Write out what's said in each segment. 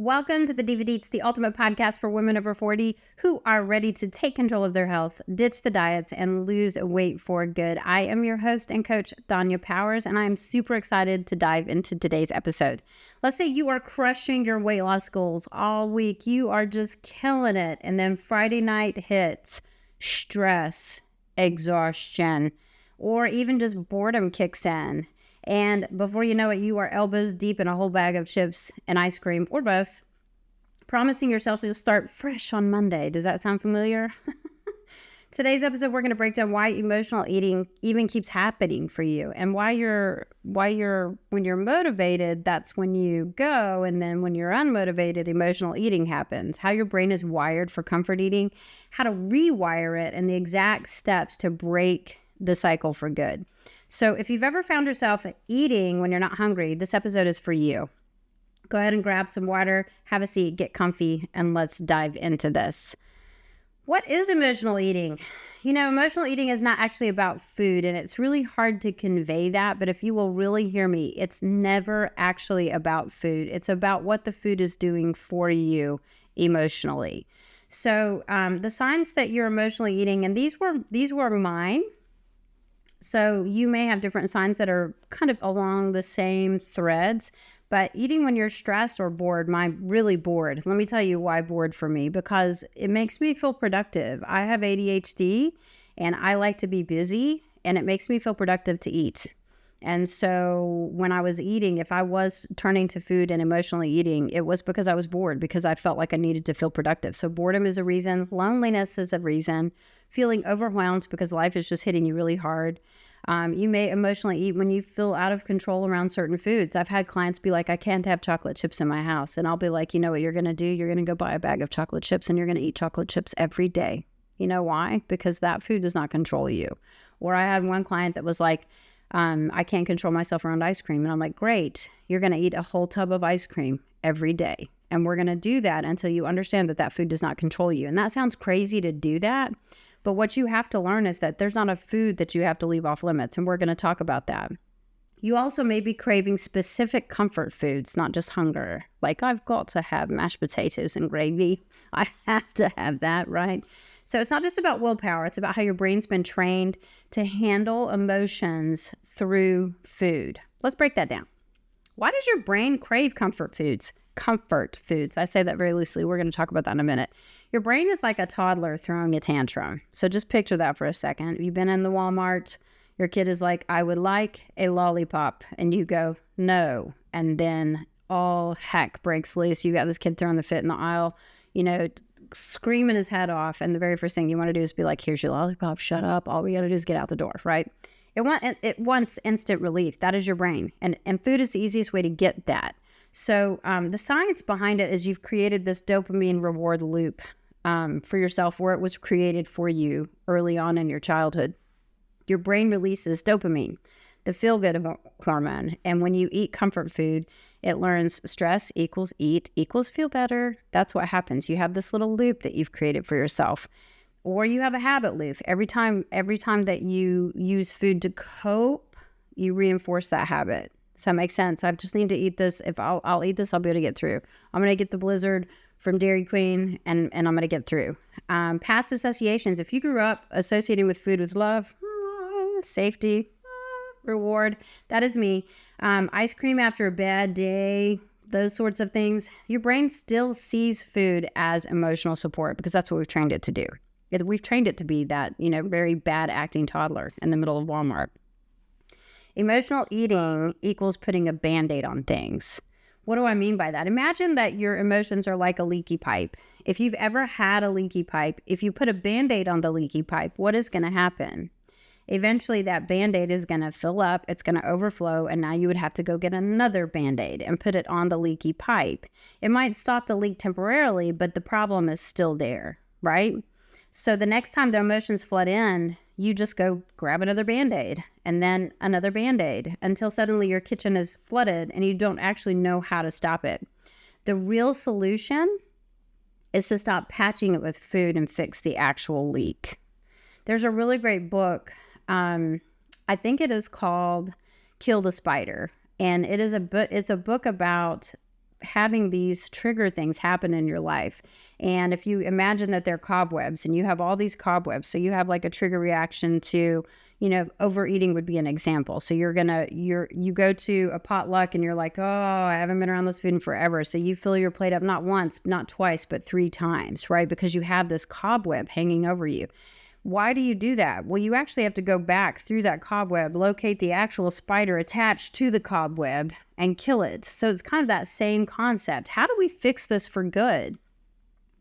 Welcome to the DVD. It's the ultimate podcast for women over 40 who are ready to take control of their health, ditch the diets, and lose weight for good. I am your host and coach, Danya Powers, and I'm super excited to dive into today's episode. Let's say you are crushing your weight loss goals all week. You are just killing it. And then Friday night hits, stress, exhaustion, or even just boredom kicks in. And before you know it, you are elbows deep in a whole bag of chips and ice cream, or both, promising yourself you'll start fresh on Monday. Does that sound familiar? Today's episode, we're going to break down why emotional eating even keeps happening for you, and when you're motivated, that's when you go, and then when you're unmotivated, emotional eating happens. How your brain is wired for comfort eating, how to rewire it, and the exact steps to break the cycle for good. So if you've ever found yourself eating when you're not hungry, this episode is for you. Go ahead and grab some water, have a seat, get comfy, and let's dive into this. What is emotional eating? You know, emotional eating is not actually about food, and it's really hard to convey that, but if you will really hear me, it's never actually about food. It's about what the food is doing for you emotionally. So the signs that you're emotionally eating, and these were mine. So you may have different signs that are kind of along the same threads, but eating when you're stressed or bored, really bored. Let me tell you why bored for me, because it makes me feel productive. I have ADHD and I like to be busy, and it makes me feel productive to eat. And so when I was eating, if I was turning to food and emotionally eating, it was because I was bored, because I felt like I needed to feel productive. So boredom is a reason. Loneliness is a reason. Feeling overwhelmed because life is just hitting you really hard. You may emotionally eat when you feel out of control around certain foods. I've had clients be like, I can't have chocolate chips in my house. And I'll be like, you know what you're going to do? You're going to go buy a bag of chocolate chips and you're going to eat chocolate chips every day. You know why? Because that food does not control you. Or I had one client that was like, I can't control myself around ice cream. And I'm like, great. You're going to eat a whole tub of ice cream every day. And we're going to do that until you understand that that food does not control you. And that sounds crazy to do that. But what you have to learn is that there's not a food that you have to leave off limits. And we're going to talk about that. You also may be craving specific comfort foods, not just hunger. Like, I've got to have mashed potatoes and gravy. I have to have that, right? So it's not just about willpower. It's about how your brain's been trained to handle emotions through food. Let's break that down. Why does your brain crave comfort foods? Comfort foods. I say that very loosely. We're going to talk about that in a minute. Your brain is like a toddler throwing a tantrum. So just picture that for a second. You've been in the Walmart. Your kid is like, I would like a lollipop. And you go, no. And then all heck breaks loose. You got this kid throwing the fit in the aisle, screaming his head off. And the very first thing you want to do is be like, here's your lollipop. Shut up. All we got to do is get out the door, right? It wants instant relief. That is your brain. And food is the easiest way to get that. So the science behind it is you've created this dopamine reward loop for yourself, where it was created for you early on in your childhood. Your brain releases dopamine, the feel-good hormone. And when you eat comfort food, it learns stress equals eat equals feel better. That's what happens. You have this little loop that you've created for yourself. Or you have a habit loop. Every time that you use food to cope, you reinforce that habit. Does that make sense? I just need to eat this. If I'll eat this, I'll be able to get through. I'm going to get the Blizzard from Dairy Queen, and I'm going to get through. Past associations. If you grew up associating with food with love, safety, reward, that is me. Ice cream after a bad day, those sorts of things. Your brain still sees food as emotional support, because that's what we've trained it to do. We've trained it to be that, very bad acting toddler in the middle of Walmart. Emotional eating equals putting a Band-Aid on things. What do I mean by that? Imagine that your emotions are like a leaky pipe. If you've ever had a leaky pipe, if you put a Band-Aid on the leaky pipe, what is going to happen? Eventually that Band-Aid is going to fill up, it's going to overflow, and now you would have to go get another Band-Aid and put it on the leaky pipe. It might stop the leak temporarily, but the problem is still there, right? So the next time the emotions flood in, you just go grab another Band-Aid and then another Band-Aid until suddenly your kitchen is flooded and you don't actually know how to stop it. The real solution is to stop patching it with food and fix the actual leak. There's a really great book. I think it is called Kill the Spider. And it's a book about having these trigger things happen in your life. And if you imagine that they're cobwebs and you have all these cobwebs, so you have like a trigger reaction to, overeating would be an example. So you go to a potluck and you're like, oh, I haven't been around this food in forever. So you fill your plate up not once, not twice, but 3 times, right? Because you have this cobweb hanging over you. Why do you do that? Well, you actually have to go back through that cobweb, locate the actual spider attached to the cobweb and kill it. So it's kind of that same concept. How do we fix this for good?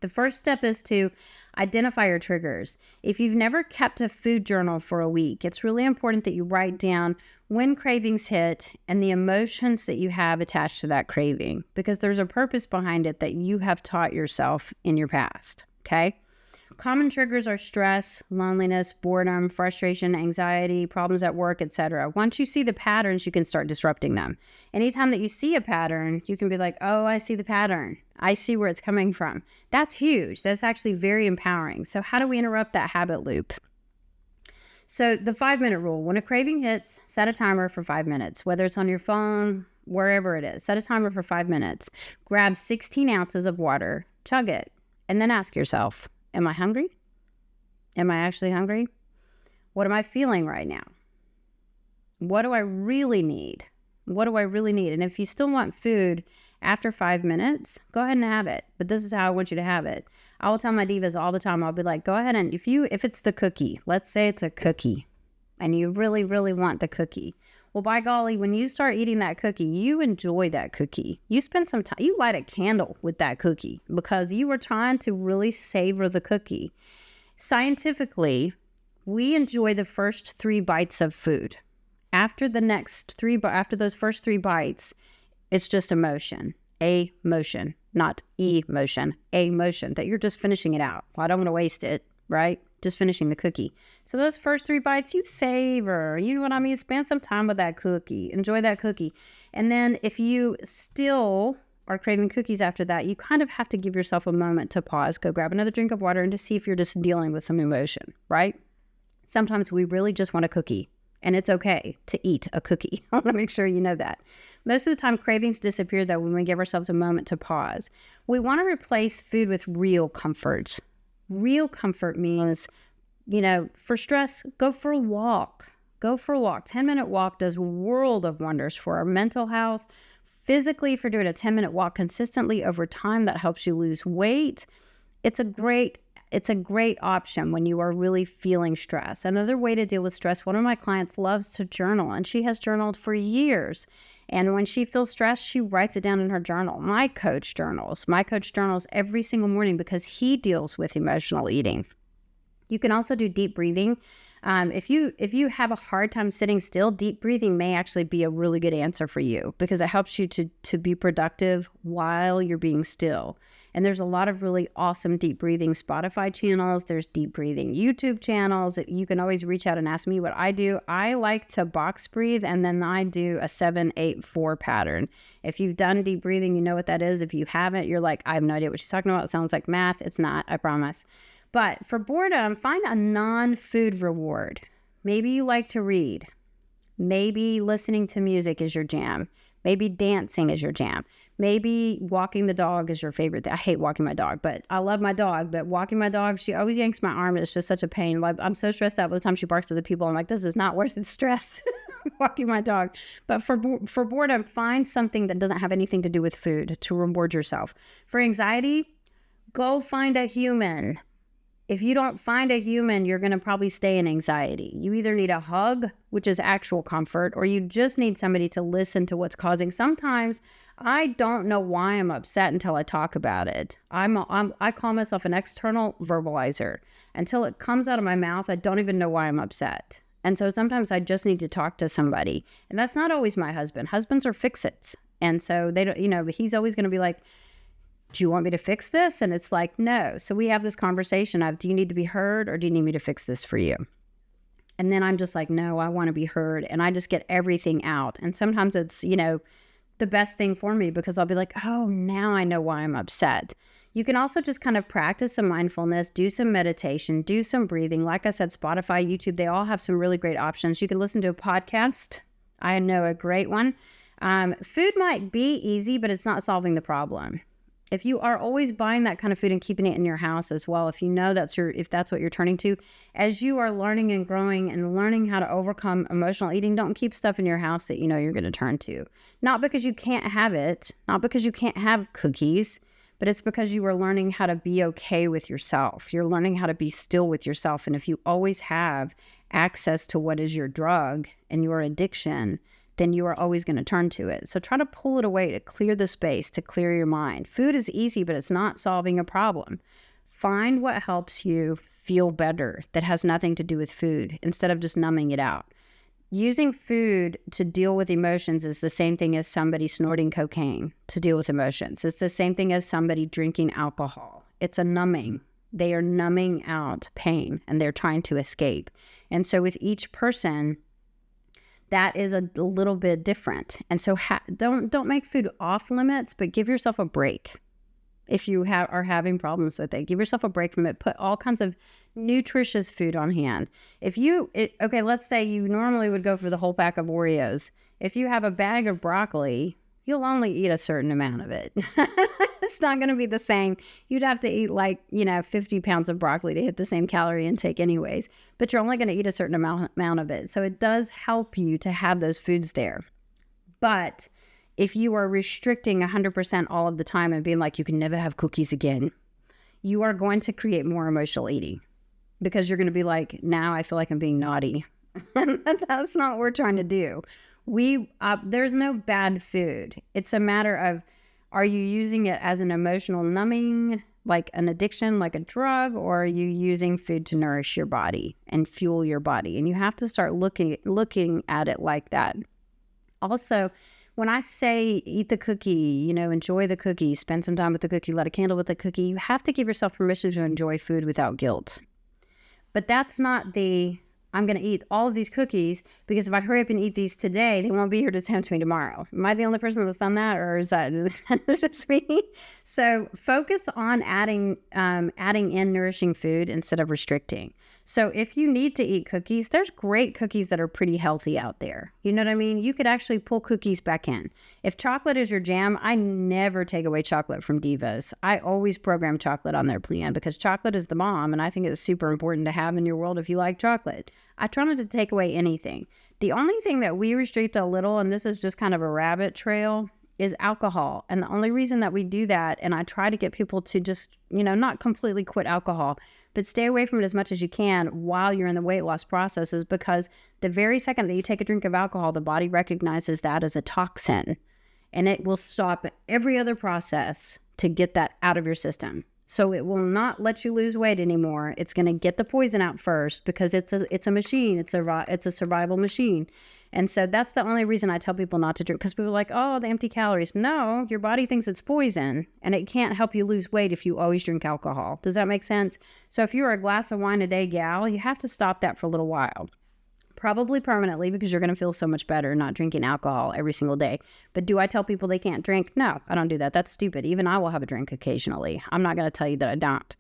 The first step is to identify your triggers. If you've never kept a food journal for a week, it's really important that you write down when cravings hit and the emotions that you have attached to that craving, because there's a purpose behind it that you have taught yourself in your past, okay? Common triggers are stress, loneliness, boredom, frustration, anxiety, problems at work, etc. Once you see the patterns, you can start disrupting them. Anytime that you see a pattern, you can be like, oh, I see the pattern. I see where it's coming from. That's huge. That's actually very empowering. So how do we interrupt that habit loop? So the 5-minute rule, when a craving hits, set a timer for 5 minutes, whether it's on your phone, wherever it is, set a timer for 5 minutes, grab 16 ounces of water, chug it, and then ask yourself, am I hungry? Am I actually hungry? What am I feeling right now? What do I really need? What do I really need? And if you still want food after 5 minutes, go ahead and have it. But this is how I want you to have it. I will tell my divas all the time, I'll be like, go ahead and if it's the cookie, let's say it's a cookie and you really, really want the cookie. Well, by golly, when you start eating that cookie, you enjoy that cookie. You spend some time, you light a candle with that cookie because you were trying to really savor the cookie. Scientifically, we enjoy the first 3 bites of food. After those first 3 bites, it's just emotion, a motion, not emotion, a motion that you're just finishing it out. Well, I don't want to waste it, right? Just finishing the cookie. So those first 3 bites, you savor, you know what I mean? Spend some time with that cookie, enjoy that cookie. And then if you still are craving cookies after that, you kind of have to give yourself a moment to pause, go grab another drink of water and to see if you're just dealing with some emotion, right? Sometimes we really just want a cookie. And it's okay to eat a cookie. I want to make sure you know that. Most of the time, cravings disappear, though, when we give ourselves a moment to pause. We want to replace food with real comfort. Real comfort means, for stress, go for a walk. Go for a walk. 10-minute walk does a world of wonders for our mental health. Physically, if you're doing a 10-minute walk consistently over time, that helps you lose weight. It's a great option when you are really feeling stress. Another way to deal with stress, one of my clients loves to journal, and she has journaled for years. And when she feels stressed, she writes it down in her journal. My coach journals every single morning because he deals with emotional eating. You can also do deep breathing. If you have a hard time sitting still, deep breathing may actually be a really good answer for you because it helps you to be productive while you're being still. And there's a lot of really awesome deep breathing Spotify channels. There's deep breathing YouTube channels. You can always reach out and ask me what I do. I like to box breathe, and then I do a 7-8-4 pattern. If you've done deep breathing, you know what that is. If you haven't, you're like, I have no idea what she's talking about. It sounds like math. It's not, I promise. But for boredom, find a non-food reward. Maybe you like to read. Maybe listening to music is your jam. Maybe dancing is your jam. Maybe walking the dog is your favorite thing. I hate walking my dog, but I love my dog. But walking my dog, she always yanks my arm. It's just such a pain. Like, I'm so stressed out by the time she barks at the people. I'm like, this is not worth the stress, walking my dog. But for boredom, find something that doesn't have anything to do with food to reward yourself. For anxiety, go find a human. If you don't find a human, you're going to probably stay in anxiety. You either need a hug, which is actual comfort, or you just need somebody to listen to what's causing. Sometimes I don't know why I'm upset until I talk about it. I call myself an external verbalizer. Until it comes out of my mouth, I don't even know why I'm upset. And so sometimes I just need to talk to somebody. And that's not always my husband. Husbands are fix-its. And so they don't, he's always going to be like, do you want me to fix this? And it's like, no. So we have this conversation of, do you need to be heard or do you need me to fix this for you? And then I'm just like, no, I want to be heard. And I just get everything out. And sometimes it's, the best thing for me because I'll be like, oh, now I know why I'm upset. You can also just kind of practice some mindfulness, do some meditation, do some breathing. Like I said, Spotify, YouTube, they all have some really great options. You can listen to a podcast. I know a great one. Food might be easy, but it's not solving the problem. If you are always buying that kind of food and keeping it in your house as well, if you know if that's what you're turning to, as you are learning and growing and learning how to overcome emotional eating, don't keep stuff in your house that you know you're going to turn to. Not because you can't have it, not because you can't have cookies, but it's because you are learning how to be okay with yourself. You're learning how to be still with yourself. And if you always have access to what is your drug and your addiction, then you are always going to turn to it. So try to pull it away to clear the space, to clear your mind. Food is easy, but it's not solving a problem. Find what helps you feel better that has nothing to do with food instead of just numbing it out. Using food to deal with emotions is the same thing as somebody snorting cocaine to deal with emotions. It's the same thing as somebody drinking alcohol. It's a numbing. They are numbing out pain and they're trying to escape. And so with each person, that is a little bit different. And so don't make food off limits, but give yourself a break. If you are having problems with it, give yourself a break from it. Put all kinds of nutritious food on hand. Okay, let's say you normally would go for the whole pack of Oreos. If you have a bag of broccoli, you'll only eat a certain amount of it. It's not going to be the same. You'd have to eat 50 pounds of broccoli to hit the same calorie intake anyways, but you're only going to eat a certain amount of it. So it does help you to have those foods there. But if you are restricting 100% all of the time and being like, you can never have cookies again, you are going to create more emotional eating because you're going to be like, now I feel like I'm being naughty. That's not what we're trying to do. There's no bad food. It's a matter of, are you using it as an emotional numbing, like an addiction, like a drug, or are you using food to nourish your body and fuel your body? And you have to start looking at it like that. Also, when I say eat the cookie, enjoy the cookie, spend some time with the cookie, light a candle with the cookie, you have to give yourself permission to enjoy food without guilt. But that's not I'm going to eat all of these cookies because if I hurry up and eat these today, they won't be here to tempt me tomorrow. Am I the only person that's done that, or is that just me? So focus on adding in nourishing food instead of restricting. So if you need to eat cookies, there's great cookies that are pretty healthy out there. You know what I mean? You could actually pull cookies back in. If chocolate is your jam, I never take away chocolate from Divas. I always program chocolate on their plan because chocolate is the bomb, and I think it's super important to have in your world if you like chocolate. I try not to take away anything. The only thing that we restrict a little, and this is just kind of a rabbit trail, is alcohol. And the only reason that we do that, and I try to get people to just, not completely quit alcohol, but stay away from it as much as you can while you're in the weight loss process, is because the very second that you take a drink of alcohol, the body recognizes that as a toxin, and it will stop every other process to get that out of your system. So it will not let you lose weight anymore. It's going to get the poison out first because it's a machine. It's a survival machine. And so that's the only reason I tell people not to drink, because people are like, oh, the empty calories. No, your body thinks it's poison, and it can't help you lose weight if you always drink alcohol. Does that make sense? So if you're a glass of wine a day gal, you have to stop that for a little while. Probably permanently, because you're going to feel so much better not drinking alcohol every single day. But do I tell people they can't drink? No, I don't do that. That's stupid. Even I will have a drink occasionally. I'm not going to tell you that I don't.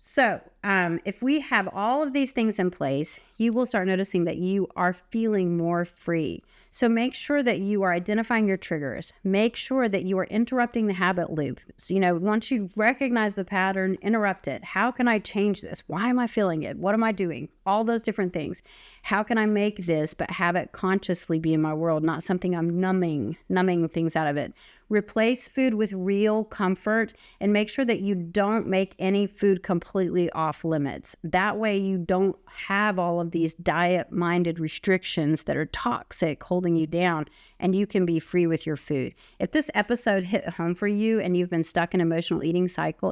So if we have all of these things in place, you will start noticing that you are feeling more free. So make sure that you are identifying your triggers. Make sure that you are interrupting the habit loop. So, once you recognize the pattern, interrupt it. How can I change this? Why am I feeling it? What am I doing? All those different things. How can I make this, but have it consciously be in my world, not something I'm numbing things out of it. Replace food with real comfort, and make sure that you don't make any food completely off limits. That way you don't have all of these diet-minded restrictions that are toxic holding you down, and you can be free with your food. If this episode hit home for you and you've been stuck in an emotional eating cycle,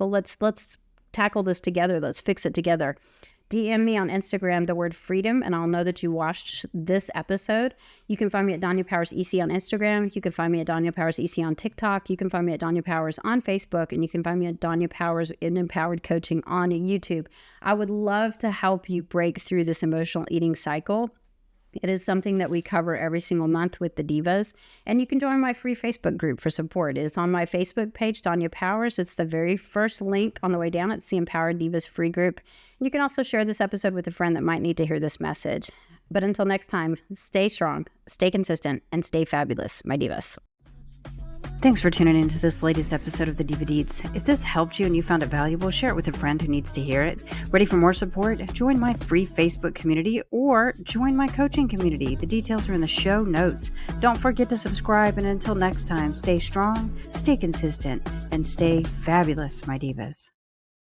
let's tackle this together. Let's fix it together. DM me on Instagram the word freedom, and I'll know that you watched this episode. You can find me at Danya Powers EC on Instagram. You can find me at Danya Powers EC on TikTok. You can find me at Danya Powers on Facebook, and you can find me at Danya Powers in Empowered Coaching on YouTube. I would love to help you break through this emotional eating cycle. It is something that we cover every single month with the Divas, and you can join my free Facebook group for support. It is on my Facebook page, Danya Powers. It's the very first link on the way down. It's the Empowered Divas free group. You can also share this episode with a friend that might need to hear this message. But until next time, stay strong, stay consistent, and stay fabulous, my divas. Thanks for tuning into this latest episode of the Diva Deets. If this helped you and you found it valuable, share it with a friend who needs to hear it. Ready for more support? Join my free Facebook community or join my coaching community. The details are in the show notes. Don't forget to subscribe, and until next time, stay strong, stay consistent, and stay fabulous, my divas.